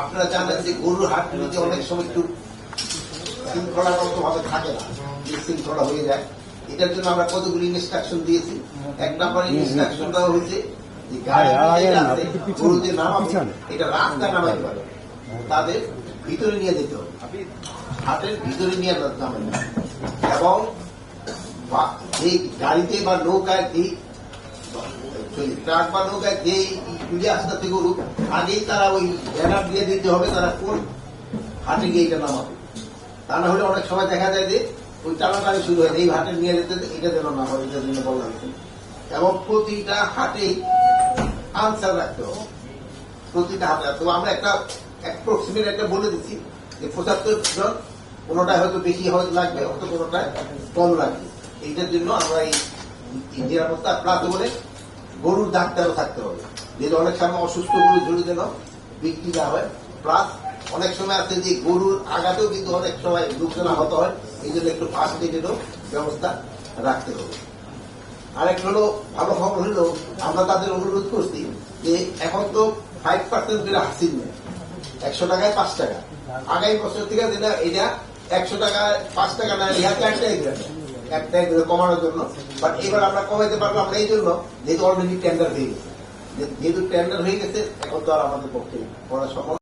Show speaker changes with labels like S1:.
S1: আপনারা জানেন যে গরুর হাটগুলিতে অনেক সময় একটু শৃঙ্খলাগত ভাবে থাকে না, শৃঙ্খলা হয়ে যায়। এটার জন্য আমরা কতগুলি ইনস্ট্রাকশন দিয়েছি। এক নম্বর ইনস্ট্রাকশন দেওয়া হয়েছে যে গরুতে নামাবে, এটা রাস্তা নামাইতে পারে, তাদের ভিতরে নিয়ে যেতে হবে, হাটের ভিতরে নিয়ে নামাবে না। এবং এই গাড়িতে বা নৌকায় ট্রাক বা নৌকায় যে তুলে আসতে গরু আগেই তারা ওই ব্যানার দিয়ে দিতে হবে তারা কোন হাটে গিয়ে এটা নামাবে। তা না হলে অনেক সময় দেখা যায় যে ওই টানাটানি শুরু হয়, এই হাটে নিয়ে যেতে এটা যেন না হয়, এটার জন্য বলা হয়েছে। এবং প্রতিটা হাটে আনসার রাখতে হবে, প্রতিটা হাটে। তো আমরা একটা অ্যাপ্রক্সিমেট একটা বলে দিচ্ছি যে 75 জন, কোনোটায় হয়তো বেশি লাগবে, হয়তো কোনোটায় কম লাগবে। এইটার জন্য আমরা এই নিরাপত্তা প্লাস বলে গরুর ডাক্তারও থাকতে হবে, যেহেতু অনেক সময় অসুস্থ গরু ঝুড়ি যেন বিক্রি না হয়। প্লাস অনেক সময় আছে যে গরুর আঘাতেও কিন্তু অনেক সময় লোকজন আহত হয়, এই জন্য একটু ফার্স্ট এডেরও ব্যবস্থা রাখতে হবে। আরেকটা হলো ভালো খবর হলো, আমরা তাদের অনুরোধ করছি যে এখন তো 5% করে হাসিল নেয়, 100 টাকায় 5 টাকা। আগামী বছর থেকে যেটা এটা 100 টাকায় 5 টাকা না, ইহাতে একটাই কমানোর জন্য। বাট এবার আমরা কমাইতে পারবো আমরা এই জন্য যেহেতু অলরেডি টেন্ডার হয়ে গেছে, যেহেতু টেন্ডার হয়ে গেছে এখন তো আর আমাদের পক্ষে করা সম্ভব।